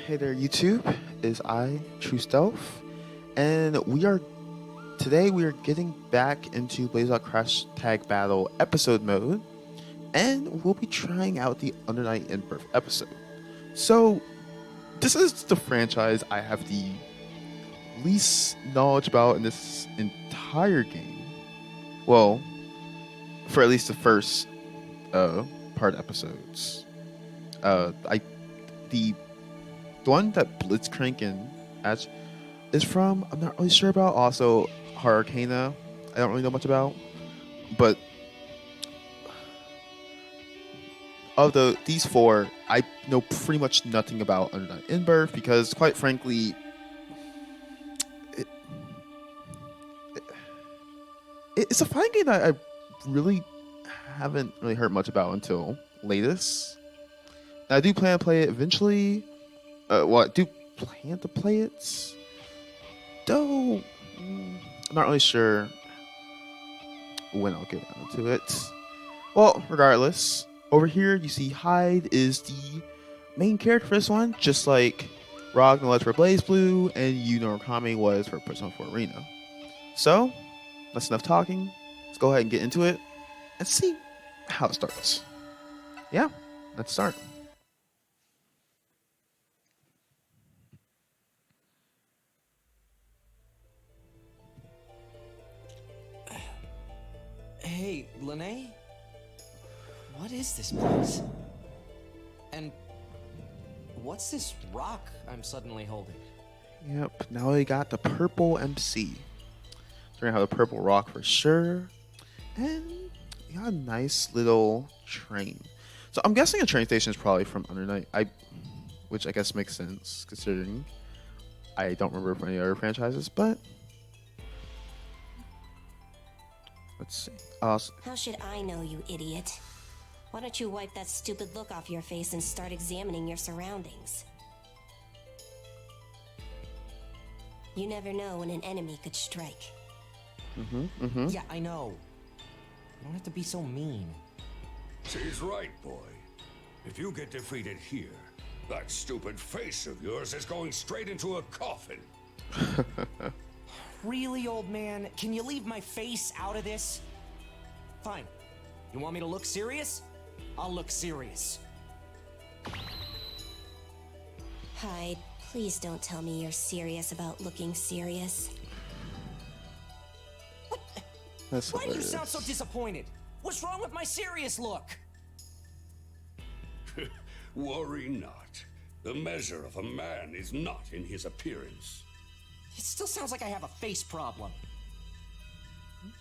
Hey there, YouTube. Is I, True Stealth, and we are getting back into BlazeRock Crash Tag Battle episode mode, and we'll be trying out the Under Night in Birth episode. So, this is the franchise I have the least knowledge about in this entire game. Well, for at least the first part episodes. I the one that Blitzcrank and Ash is from, I'm not really sure about. Also, Arcana, I don't really know much about. But of these four, I know pretty much nothing about Under Night in Birth because, quite frankly, it, it's a fighting game that I really haven't really heard much about until latest. I do plan to play it eventually. I do plan to play it, though I'm not really sure when I'll get around to it. Well, regardless, over here you see Hyde is the main character for this one, just like Rock was for Blaze Blue and Yu Norakami was for Persona 4 Arena. So, that's enough talking. Let's go ahead and get into it and see how it starts. Yeah, let's start. Hey, Lene? What is this place? And what's this rock I'm suddenly holding? Yep, now we got the purple MC. So we're gonna have a purple rock for sure. And we got a nice little train. So I'm guessing a train station is probably from Under Night. Which I guess makes sense considering I don't remember from any other franchises, but let's see. How should I know, you idiot? Why don't you wipe that stupid look off your face and start examining your surroundings? You never know when an enemy could strike. Yeah, I know. You don't have to be so mean. She's right, boy. If you get defeated here, that stupid face of yours is going straight into a coffin. Really, old man? Can you leave my face out of this? Fine. You want me to look serious? I'll look serious. Hyde, please don't tell me you're serious about looking serious. That's Why do you hilarious. sound so disappointed? What's wrong with my serious look? Worry not. The measure of a man is not in his appearance. It still sounds like I have a face problem.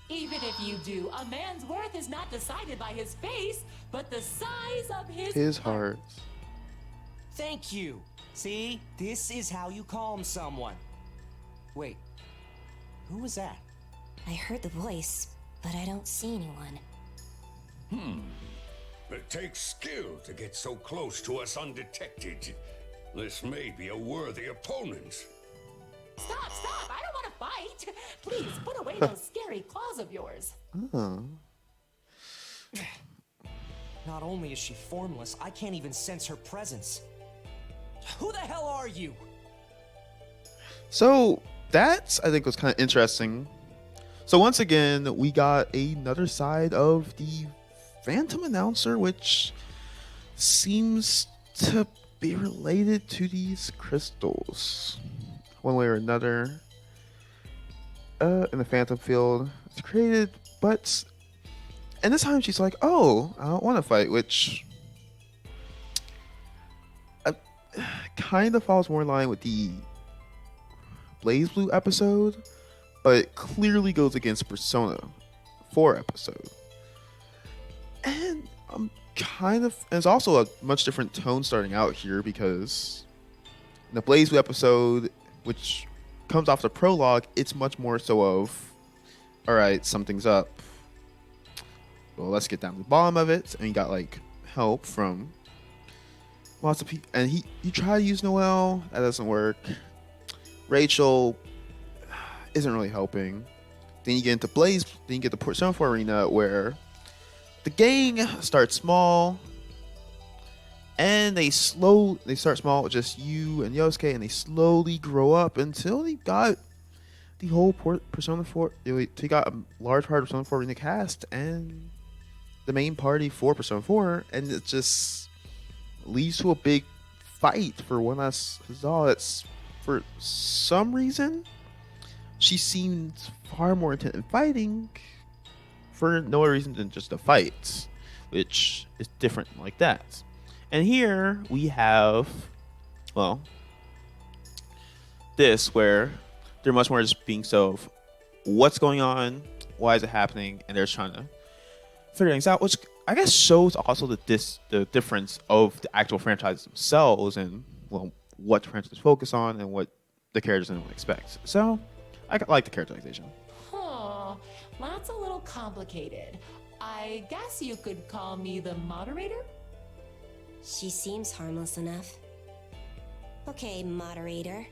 Even if you do, a man's worth is not decided by his face, but the size of His heart. Thank you. See? This is how you calm someone. Wait. Who was that? I heard the voice, but I don't see anyone. It takes skill to get so close to us undetected. This may be a worthy opponent. Stop! I don't want to fight! Please, put away those scary claws of yours. Oh. Not only is she formless, I can't even sense her presence. Who the hell are you? So that's, I think, was kind of interesting. So once again, we got another side of the Phantom Announcer, which seems to be related to these crystals, one way or another. In the Phantom Field, it's created, and this time she's like, "Oh, I don't want to fight," which kind of falls more in line with the Blaze Blue episode, but it clearly goes against Persona 4 episode. And I'm and it's also a much different tone starting out here because in the Blaze Blue episode, which comes off the prologue, it's much more so of, all right, something's up. Well, let's get down to the bottom of it. And you got like help from lots of people. And you try to use Noelle, that doesn't work. Rachel isn't really helping. Then you get into Blaze, then you get the Persona 4 Arena where the gang starts small And they start small with just you and Yosuke, and they slowly grow up until they got the whole Persona 4. They got a large part of Persona 4 in the cast and the main party for Persona 4, and it just leads to a big fight for one last Huzzah. That's for some reason she seems far more intent in fighting for no other reason than just the fights, which is different like that. And here we have, well, this where they're much more just being so what's going on, why is it happening, and they're just trying to figure things out, which I guess shows also the difference of the actual franchises themselves and, well, what the franchises focus on and what the characters and expect. So I like the characterization. Huh. That's a little complicated. I guess you could call me the moderator? She seems harmless enough. Okay, moderator.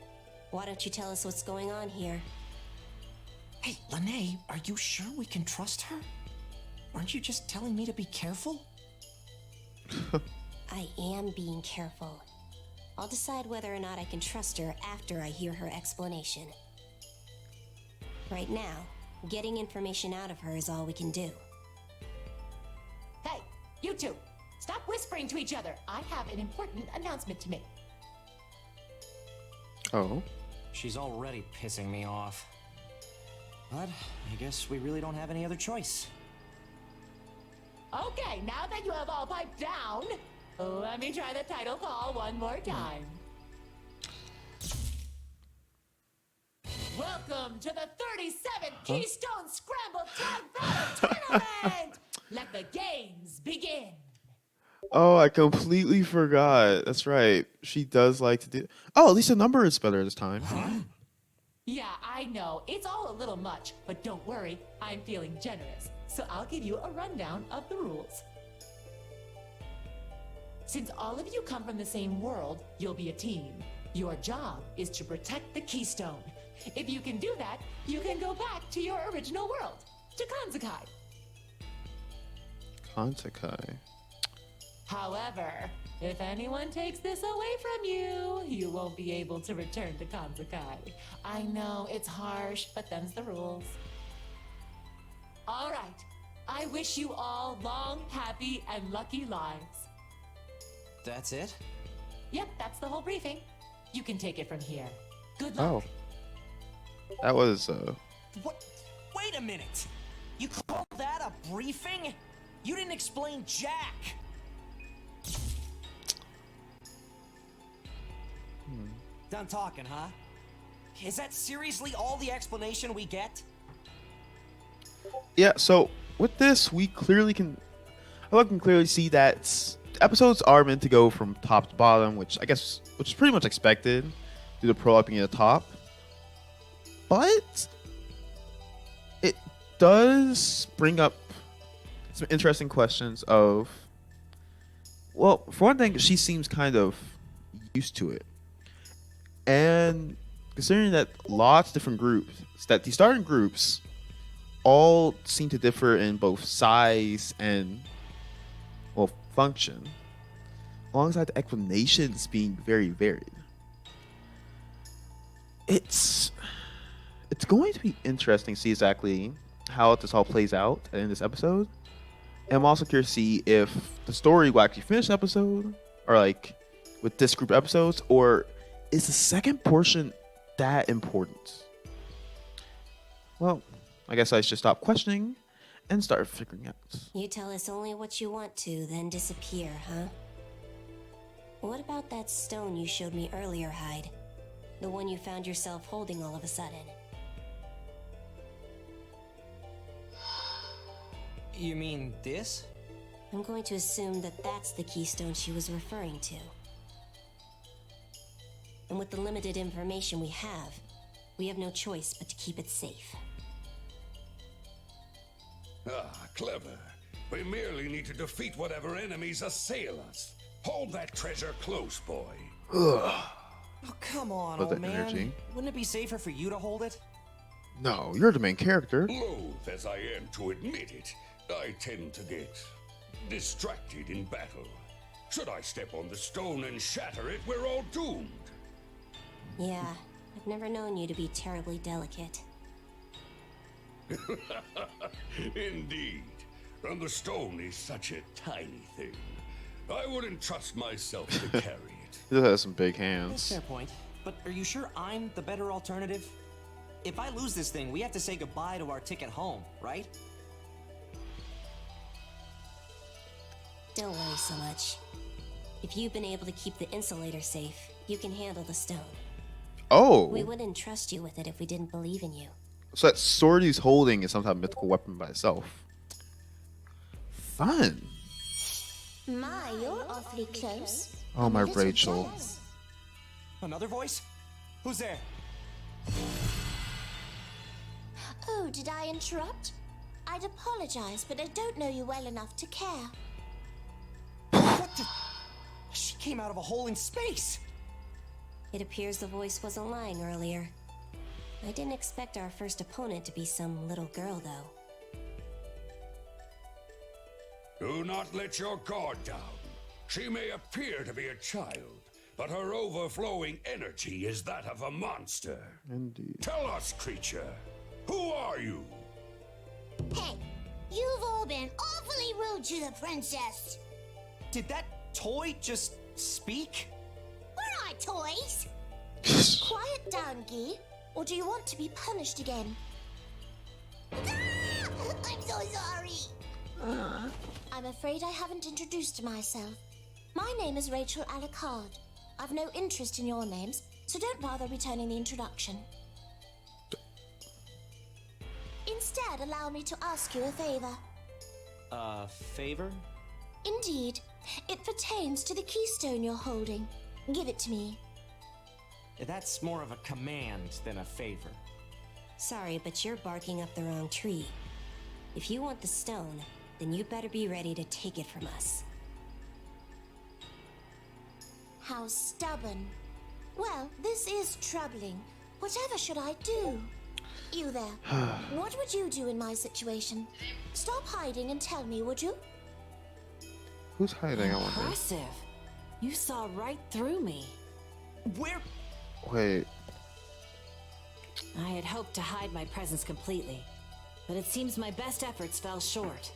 Why don't you tell us what's going on here? Hey, Lene, are you sure we can trust her? Aren't you just telling me to be careful? I am being careful. I'll decide whether or not I can trust her after I hear her explanation. Right now, getting information out of her is all we can do. Hey, you two! Stop whispering to each other. I have an important announcement to make. Oh. She's already pissing me off. But I guess we really don't have any other choice. Okay, now that you have all piped down, let me try the title call one more time. Welcome to the 37th Keystone Scramble Tag Battle Tournament! Let the games begin! Oh, I completely forgot. That's right. She does like to do. Oh, at least the number is better this time. Yeah, I know. It's all a little much, but don't worry. I'm feeling generous. So I'll give you a rundown of the rules. Since all of you come from the same world, you'll be a team. Your job is to protect the Keystone. If you can do that, you can go back to your original world, to Kanzakai. Kanzakai. However, if anyone takes this away from you, you won't be able to return to Kanzakai. I know, it's harsh, but them's the rules. All right. I wish you all long, happy, and lucky lives. That's it? Yep, that's the whole briefing. You can take it from here. Good luck. Oh. That was, What? Wait a minute! You call that a briefing? You didn't explain Jack! Done talking, huh? Is that seriously all the explanation we get? Yeah, so with this, we clearly can see that episodes are meant to go from top to bottom, which is pretty much expected due to prologue being at the top. But it does bring up some interesting questions of, well, for one thing, she seems kind of used to it. And considering that lots of different groups, that the starting groups all seem to differ in both size and, well, function, alongside the explanations being very varied. It's going to be interesting to see exactly how this all plays out in this episode. And I'm also curious to see if the story will actually finish the episode, or like with this group of episodes, or is the second portion that important? Well, I guess I should stop questioning and start figuring out. You tell us only what you want to, then disappear, huh? What about that stone you showed me earlier, Hyde? The one you found yourself holding all of a sudden. You mean this? I'm going to assume that that's the keystone she was referring to. And with the limited information we have no choice but to keep it safe. Ah, clever. We merely need to defeat whatever enemies assail us. Hold that treasure close, boy. Oh, come on, Love old that man. energy. Wouldn't it be safer for you to hold it? No, you're the main character. Loath as I am to admit it, I tend to get distracted in battle. Should I step on the stone and shatter it, we're all doomed. Yeah, I've never known you to be terribly delicate. Indeed. And the stone is such a tiny thing. I wouldn't trust myself to carry it. He does have some big That's hands. fair point. But are you sure I'm the better alternative? If I lose this thing, we have to say goodbye to our ticket home, right? Don't worry so much. If you've been able to keep the insulator safe, you can handle the stone. Oh, We wouldn't trust you with it if we didn't believe in you. so that sword he's holding is some type of mythical weapon by itself. Fun. My, you're awfully close. Oh, my I'm a little Rachel. jealous. Another voice? Who's there? Oh, did I interrupt? I'd apologize, but I don't know you well enough to care. What the? She came out of a hole in space! It appears the voice wasn't lying earlier. I didn't expect our first opponent to be some little girl, though. Do not let your guard down. She may appear to be a child, but her overflowing energy is that of a monster. Indeed. Tell us, creature, who are you? Hey, you've all been awfully rude to the princess. Did that toy just speak? We're not toys. Quiet down, Guy, or do you want to be punished again? Ah! I'm so sorry. I'm afraid I haven't introduced myself. My name is Rachel Alucard. I've no interest in your names, so don't bother returning the introduction. Instead, allow me to ask you a favor. Favor? Indeed, it pertains to the keystone you're holding. Give it to me. That's more of a command than a favor. Sorry, but you're barking up the wrong tree. If you want the stone, then you better be ready to take it from us. How stubborn. Well, this is troubling. Whatever should I do? You there. What would you do in my situation? Stop hiding and tell me, would you? Who's hiding? I wonder. Impressive. You saw right through me. Where? Wait. I had hoped to hide my presence completely, but it seems my best efforts fell short.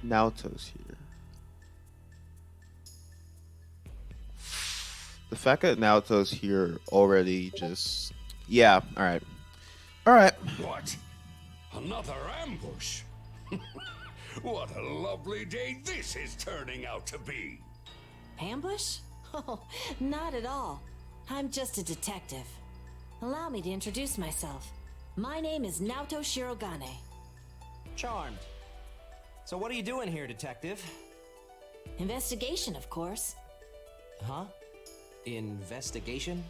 Naoto's here. The fact that Naoto's here already just... Yeah, alright. Alright. What? Another ambush? What a lovely day this is turning out to be. Ambush? Oh, not at all. I'm just a detective. Allow me to introduce myself. My name is Naoto Shirogane. Charmed. So what are you doing here, detective? Investigation, of course. Huh? Investigation?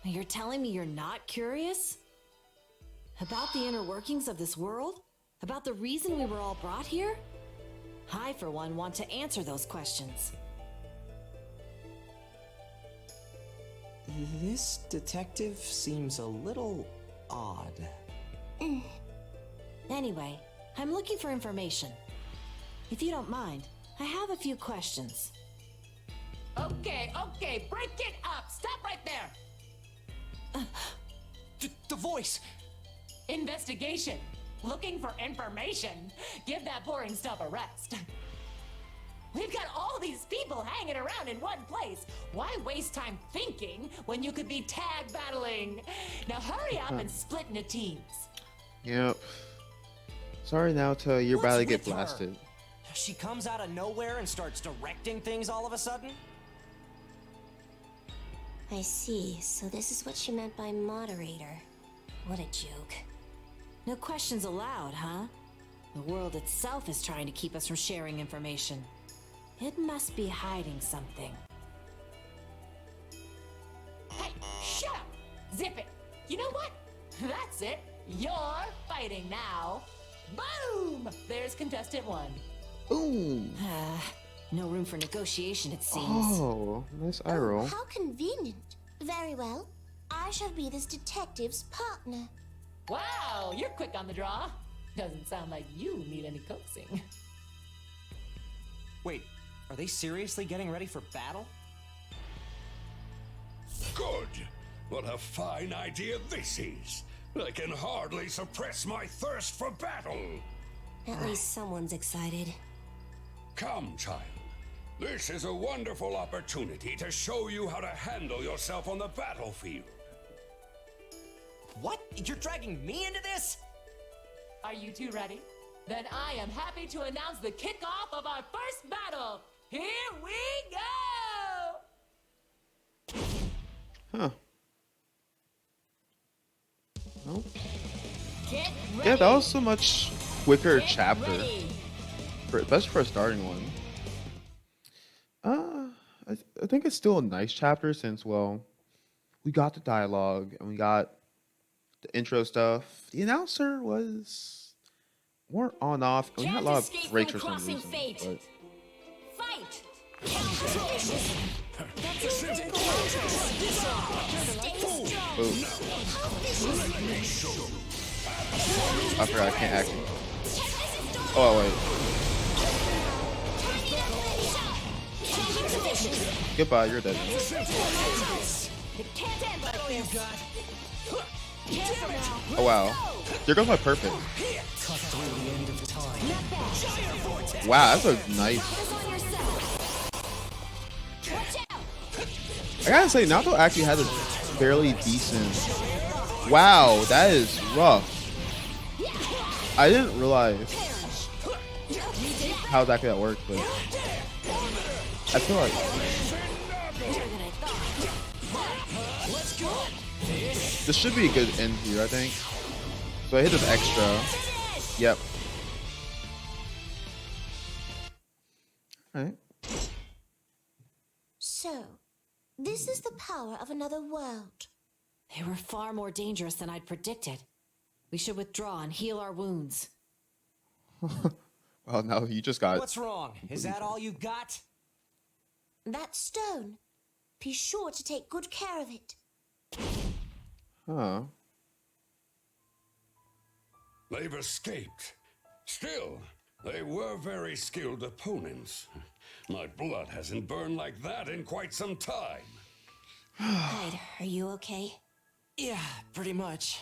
You're telling me you're not curious? About the inner workings of this world? About the reason we were all brought here? I, for one, want to answer those questions. This detective seems a little odd. Anyway, I'm looking for information. If you don't mind, I have a few questions. Okay, break it up. Stop right there. The voice! Investigation. Looking for information. Give that boring stuff a rest. We've got all these people hanging around in one place. Why waste time thinking when you could be tag battling? Now hurry up and split into teams. Yep. Sorry, Naoto, you're What's about to get with her? blasted. She comes out of nowhere and starts directing things all of a sudden? I see. So this is what she meant by moderator. What a joke. No questions allowed, huh? The world itself is trying to keep us from sharing information. It must be hiding something. Hey, shut up! Zip it! You know what? That's it. You're fighting now. Boom! There's contestant one. Ooh. No room for negotiation, it seems. Oh, nice eye roll. How convenient. Very well. I shall be this detective's partner. Wow, you're quick on the draw. Doesn't sound like you need any coaxing. Wait, are they seriously getting ready for battle? Good. What a fine idea this is. I can hardly suppress my thirst for battle. At least someone's excited. Come, child. This is a wonderful opportunity to show you how to handle yourself on the battlefield. What? You're dragging me into this? Are you two ready? Then I am happy to announce the kickoff of our first battle. Here we go! Huh. Nope. Get Yeah, ready. that was so much quicker Get chapter. ready. Especially for a starting one. I think it's still a nice chapter since, well, we got the dialogue and we got the intro stuff. The announcer was more on off, and we had a Can't lot escape of breaks from for some crossing reason. fate. But Fight. boom. I forgot I can't actually. Oh wait. Goodbye, you're dead. Oh wow. There goes my perfect. Wow, that's a nice. I gotta say, Naruto actually has a fairly decent. Wow, that is rough. I didn't realize how exactly that worked, but I feel like this should be a good end here, I think. So I hit this extra. Yep. Alright. So, this is the power of another world. They were far more dangerous than I'd predicted. We should withdraw and heal our wounds. Well, no, you just got. What's wrong? Is that all you got? That stone. Be sure to take good care of it. Huh. They've escaped. Still, they were very skilled opponents. My blood hasn't burned like that in quite some time. Hyde, are you okay? Yeah, pretty much.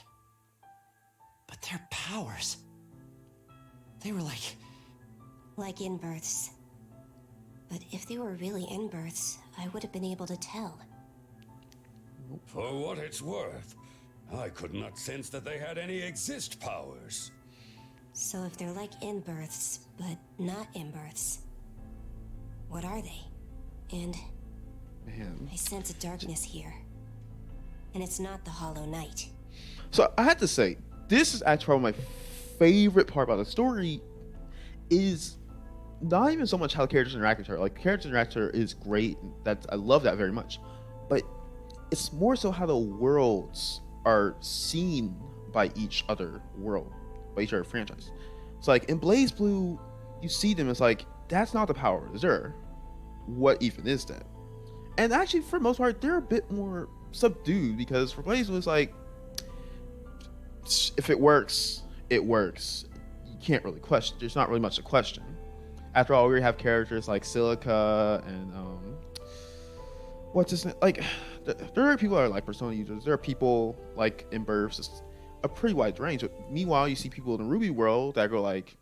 But their powers. They were Like in-births. But if they were really in-births, I would have been able to tell. For what it's worth, I could not sense that they had any exist powers. So if they're like in-births, but not in-births, what are they? And Man. I sense a darkness here. And it's not the Hollow Knight. So I had to say, this is actually probably my favorite part about the story. Is not even so much how the characters interact with her. Like, characters interact with her is great. I love that very much. But it's more so how the worlds are seen by each other world, by each other franchise. It's like in Blaze Blue, you see them. It's like that's not the power of Azure. What even is that? And actually, for the most part, they're a bit more subdued because for Blaze Blue, it's like if it works, it works. You can't really question. There's not really much to question. After all, we have characters like Silica and what's his name? Like, there are people that are like Persona users. There are people like in Burfs. It's a pretty wide range. But meanwhile, you see people in the Ruby world that go like,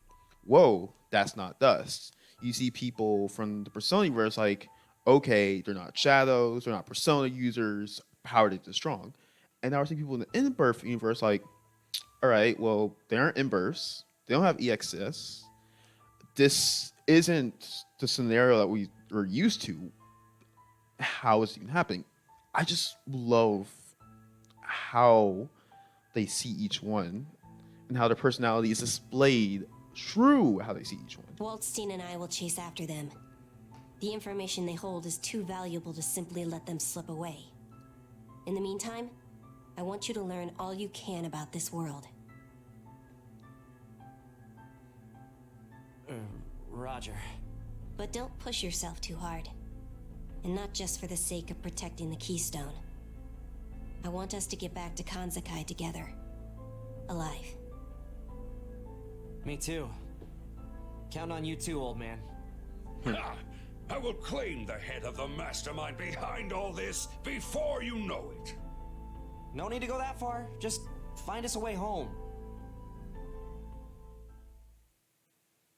"Whoa, that's not dust." You see people from the Persona universe like, "Okay, they're not shadows. They're not Persona users. Powered into strong." And now we're seeing people in the in-birth universe like, "All right, well, they aren't in-births. They don't have EXS. This isn't the scenario that we are used to. How is it even happening?" I just love how they see each one and how their personality is displayed through how they see each one. Waldstein and I will chase after them. The information they hold is too valuable to simply let them slip away. In the meantime, I want you to learn all you can about this world. Roger. But don't push yourself too hard. And not just for the sake of protecting the Keystone. I want us to get back to Kanzakai together. Alive. Me too. Count on you too, old man. Ha! I will claim the head of the mastermind behind all this before you know it. No need to go that far. Just find us a way home.